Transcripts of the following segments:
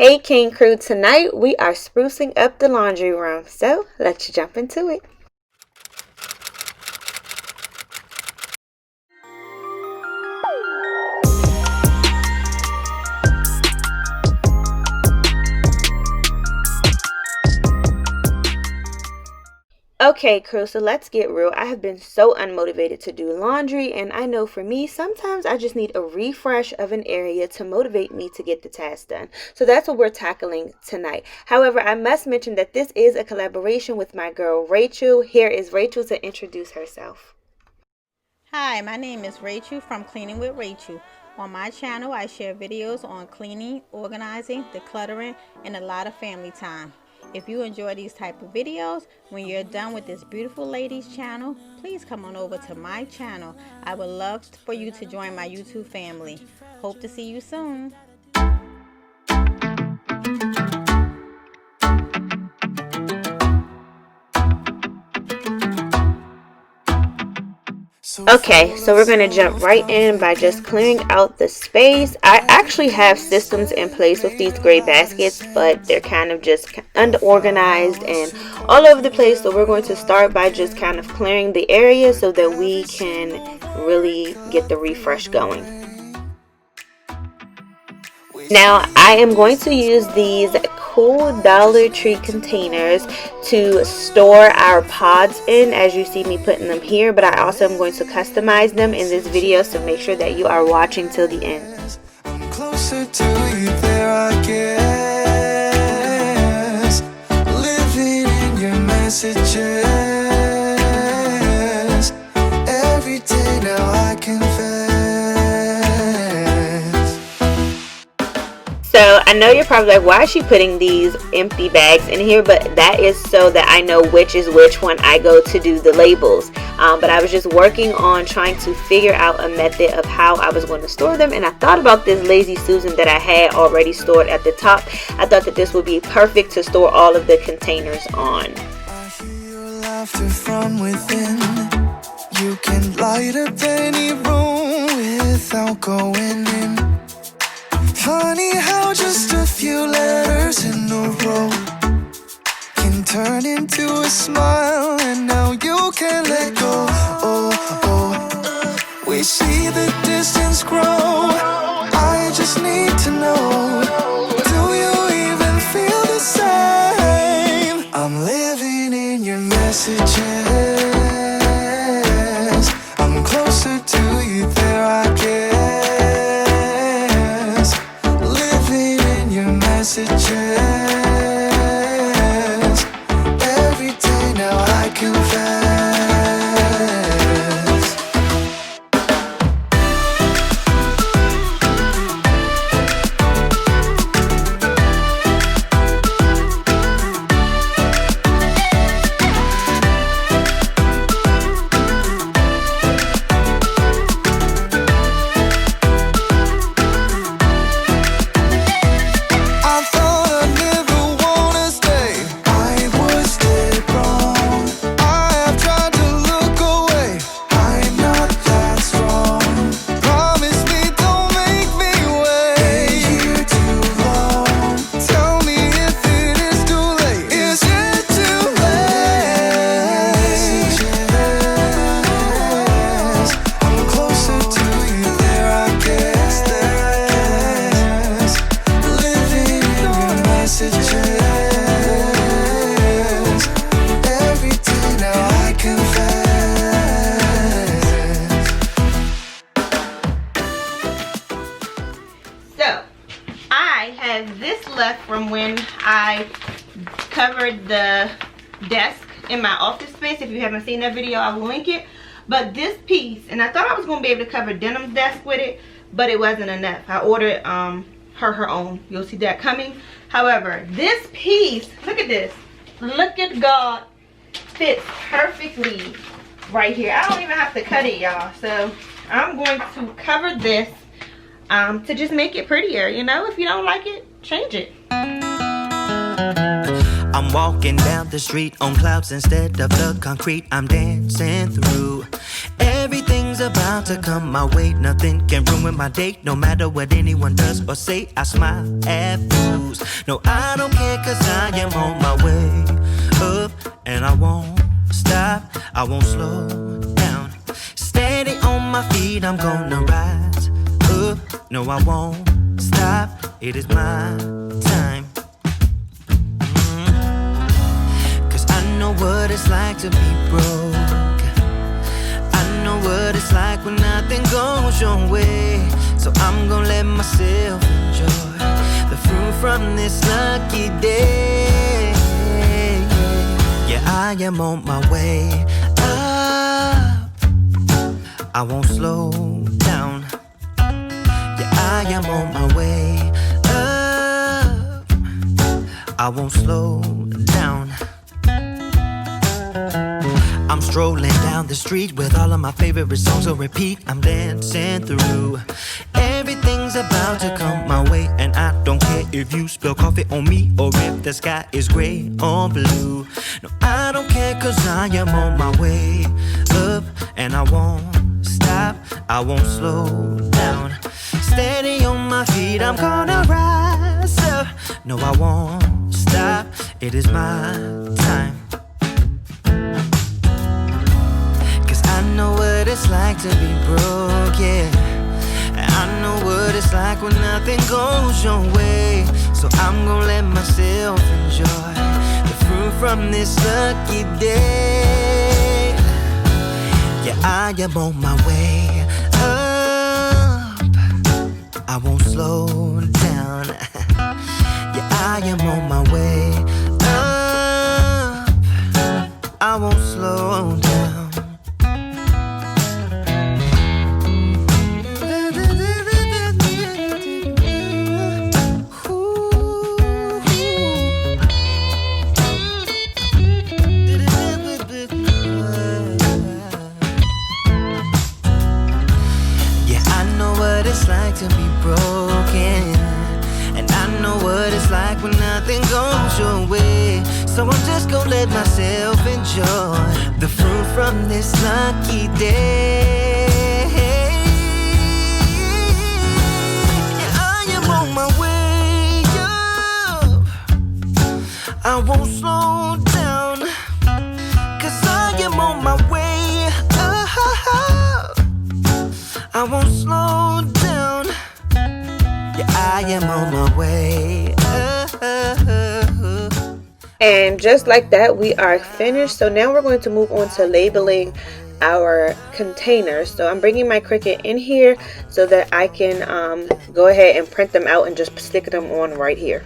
Hey Cain crew, tonight we are sprucing up the laundry room, so let's jump into it. Okay crew, so let's get real. I have been so unmotivated to do laundry, and I know for me, sometimes I just need a refresh of an area to motivate me to get the task done. So that's what we're tackling tonight. However, I must mention that this is a collaboration with my girl Rachel. Here is Rachel to introduce herself. Hi, my name is Rachel from Cleaning with Rachel. On my channel, I share videos on cleaning, organizing, decluttering, and a lot of family time. If you enjoy these type of videos, when you're done with this beautiful lady's channel, please come on over to my channel. I would love for you to join my YouTube family. Hope to see you soon. Okay, so we're going to jump right in by just clearing out the space. I actually have systems in place with these gray baskets, but they're kind of just unorganized and all over the place. So we're going to start by just kind of clearing the area so that we can really get the refresh going. Now, I am going to use these cool Dollar Tree containers to store our pods in, as you see me putting them here, but I also am going to customize them in this video, so make sure that you are watching till the end. I'm closer to you there, I guess. Living in your messages. Every day now I confess. So I know you're probably like, why is she putting these empty bags in here? But that is so that I know which is which when I go to do the labels. But I was just working on trying to figure out a method of how I was going to store them. And I thought about this Lazy Susan that I had already stored at the top. I thought that this would be perfect to store all of the containers on. I hear your laughter from within. You can light up any room without going in. Funny how just a few letters in a row can turn into a smile, and now you can't let go. Oh, oh, we see the distance grow. I just need to know, do you even feel the same? I'm living in your messages. I'm closer to you there, I guess. Messages. Every day now I confess. From when I covered the desk in my office space. If you haven't seen that video, I will link it. But this piece, and I thought I was going to be able to cover Denim's desk with it, but it wasn't enough. I ordered her own. You'll see that coming. However, this piece, look at this. Look at God, fits perfectly right here. I don't even have to cut it, y'all. So I'm going to cover this to just make it prettier. You know, if you don't like it, change it. I'm walking down the street on clouds instead of the concrete I'm dancing through. Everything's Everything's about to come my way. Nothing can ruin my day. No matter what anyone does or say, I smile at fools. No, I don't care, cause I am on my way up. And I won't stop, I won't slow down. Steady on my feet, I'm gonna rise up. No, I won't stop, it is my time. Cause I know what it's like to be broke. I know what it's like when nothing goes your way. So I'm gonna let myself enjoy the fruit from this lucky day. Yeah, I am on my way up. I won't slow down. Yeah, I am on my way up. I won't slow down. I'm strolling down the street with all of my favorite songs on repeat. I'm dancing through. Everything's about to come my way, and I don't care if you spill coffee on me or if the sky is gray or blue. No, I don't care, cause I am on my way up. And I won't stop, I won't slow down. Steady on my feet, I'm gonna rise up. No, I won't stop, it is my time. I know what it's like to be broke, yeah. I know what it's like when nothing goes your way. So I'm gonna let myself enjoy the fruit from this lucky day. Yeah, I am on my way up. I won't slow down. Yeah, I am on my way up. I won't slow down. To be broken, and I know what it's like when nothing goes your way. So I'm just gonna let myself enjoy the fruit from this lucky day. Yeah, I am on my way up. I won't slow down, cause I am on my way up. I won't slow down. Yeah, I am on my way. And just like that, we are finished. So now we're going to move on to labeling our containers. So I'm bringing my Cricut in here so that I can go ahead and print them out and just stick them on right here.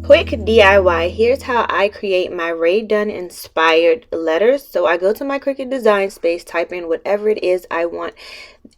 Quick DIY, here's how I create my Rae Dunn Inspired letters. So I go to my Cricut design space, type in whatever it is I want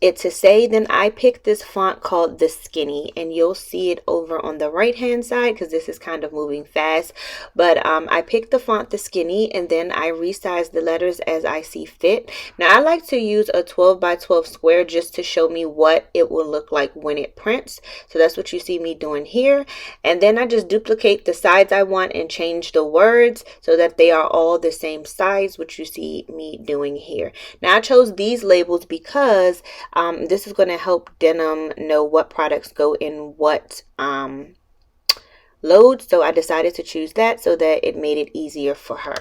it to say. Then I pick this font called the Skinny, and you'll see it over on the right hand side because this is kind of moving fast. But I pick the font the Skinny, and then I resize the letters as I see fit. Now I like to use a 12 by 12 square just to show me what it will look like when it prints. So that's what you see me doing here. And then I just duplicate the sides I want and change the words so that they are all the same size, which you see me doing here. Now I chose these labels because this is going to help Denim know what products go in what load. So I decided to choose that so that it made it easier for her.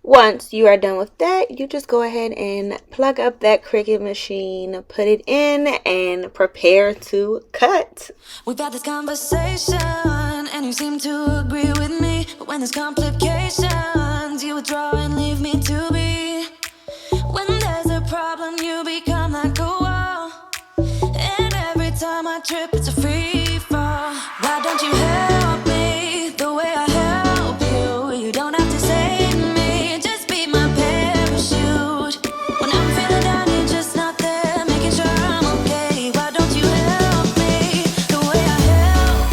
Once you are done with that, you just go ahead and plug up that Cricut machine, put it in, and prepare to cut. We've had this conversation and you seem to agree with me, but when there's complications, you withdraw and leave me to be. When there's a problem, you become like a wall, and every time I trip, it's a free fall. Why don't you help me the way I help you? You don't have to save me, just be my parachute. When I'm feeling down, you're just not there, making sure I'm okay. Why don't you help me the way I help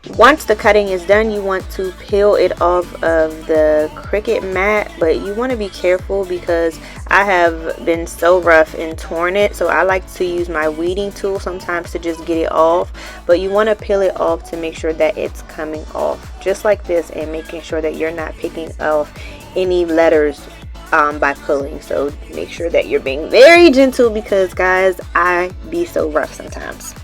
you? Once the cutting is done, you want to peel it off of the Cricut mat, but you want to be careful because I have been so rough and torn it. So I like to use my weeding tool sometimes to just get it off, but you want to peel it off to make sure that it's coming off just like this, and making sure that you're not picking off any letters by pulling. So make sure that you're being very gentle, because guys, I be so rough sometimes.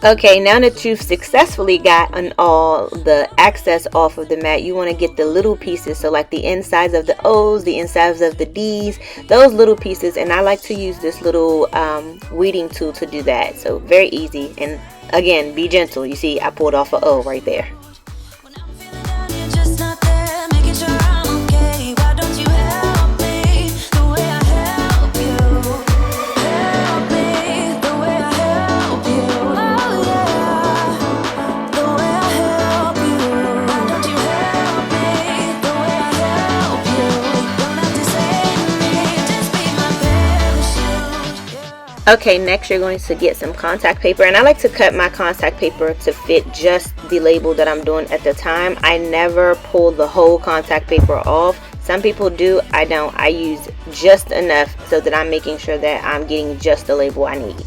Okay, now that you've successfully gotten all the excess off of the mat, you want to get the little pieces. So like the insides of the O's, the insides of the D's, those little pieces. And I like to use this little weeding tool to do that. So very easy. And again, be gentle. You see, I pulled off an O right there. Okay, next you're going to get some contact paper, and I like to cut my contact paper to fit just the label that I'm doing at the time. I never pull the whole contact paper off. Some people do, I don't. I use just enough so that I'm making sure that I'm getting just the label I need.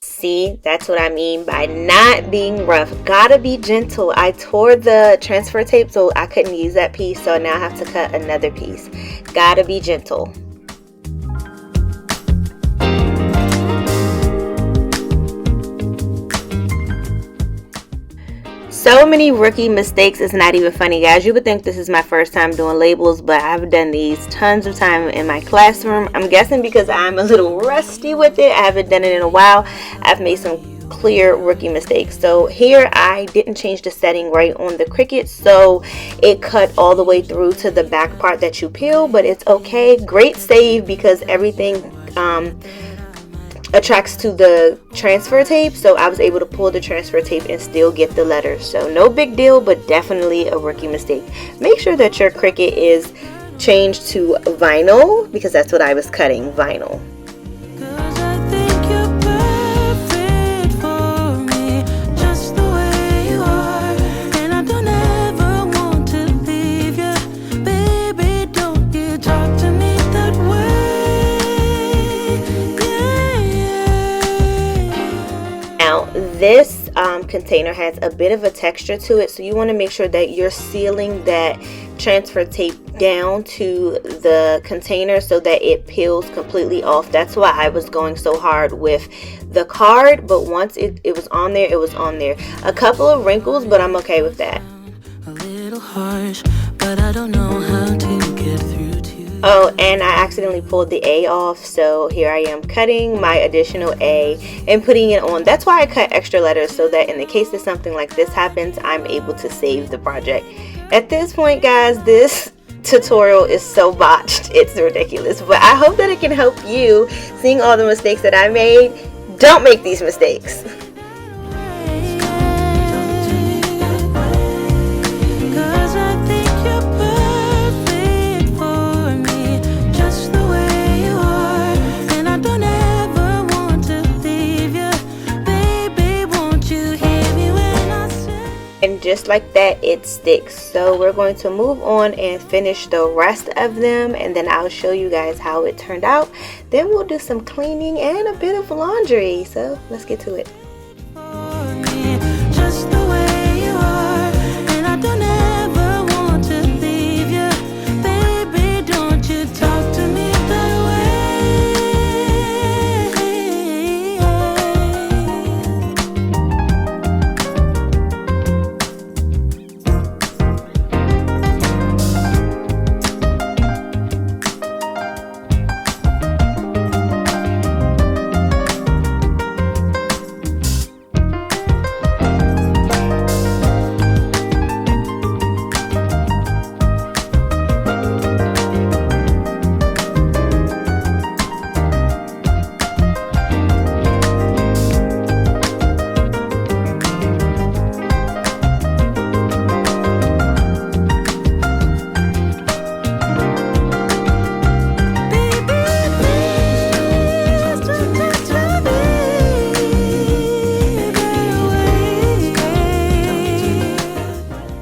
See, that's what I mean by not being rough. Gotta be gentle. I tore the transfer tape, so I couldn't use that piece, so now I have to cut another piece. Gotta be gentle. So many rookie mistakes, it's not even funny, guys. You would think this is my first time doing labels, but I've done these tons of time in my classroom. I'm guessing because I'm a little rusty with it. I haven't done it in a while. I've made some clear rookie mistakes. So here I didn't change the setting right on the Cricut, so it cut all the way through to the back part that you peel, but it's okay. Great save, because everything attracts to the transfer tape, so I was able to pull the transfer tape and still get the letters. So no big deal, but definitely a rookie mistake. Make sure that your Cricut is changed to vinyl, because that's what I was cutting, vinyl. This container has a bit of a texture to it, so you want to make sure that you're sealing that transfer tape down to the container so that it peels completely off. That's why I was going so hard with the card, but once it was on there, it was on there. A couple of wrinkles, but I'm okay with that. A little harsh, but I don't know how to get through. Oh, and I accidentally pulled the A off, so here I am cutting my additional A and putting it on. That's why I cut extra letters, so that in the case that something like this happens, I'm able to save the project. At this point, guys, this tutorial is so botched, it's ridiculous, but I hope that it can help you. Seeing all the mistakes that I made, don't make these mistakes. And just like that, it sticks. So we're going to move on and finish the rest of them, and then I'll show you guys how it turned out. Then we'll do some cleaning and a bit of laundry. So let's get to it. Just the way you are, and I don't ever want to leave you. Baby, don't you talk to me that way.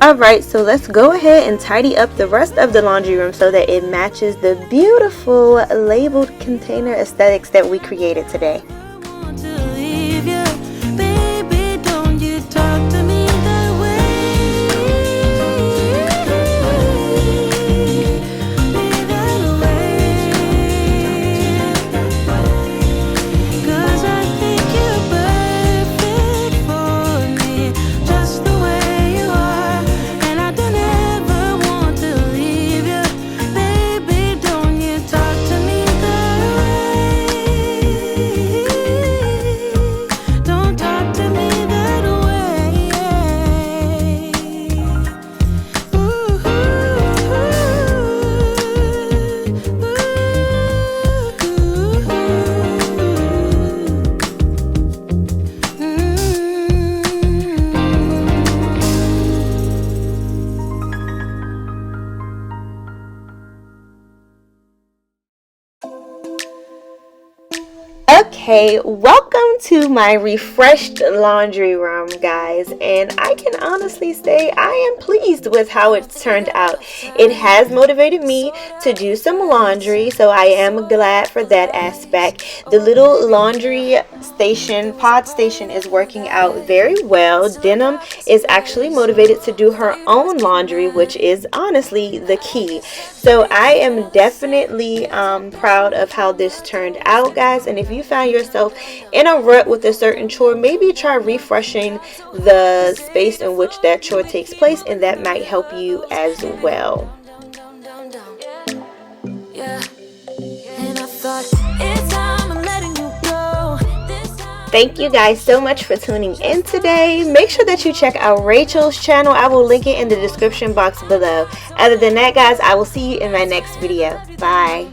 Alright, so let's go ahead and tidy up the rest of the laundry room so that it matches the beautiful labeled container aesthetics that we created today. Okay, welcome to my refreshed laundry room, guys, and I can honestly say I am pleased with how it's turned out. It has motivated me to do some laundry, so I am glad for that aspect. The little laundry station, pod station, is working out very well. Denim is actually motivated to do her own laundry, which is honestly the key. So I am definitely proud of how this turned out, guys, and if you found yourself in a rut with a certain chore, maybe try refreshing the space in which that chore takes place, and that might help you as well. Thank you guys so much for tuning in today. Make sure that you check out Rachel's channel. I will link it in the description box below. Other than that, guys, I will see you in my next video. Bye.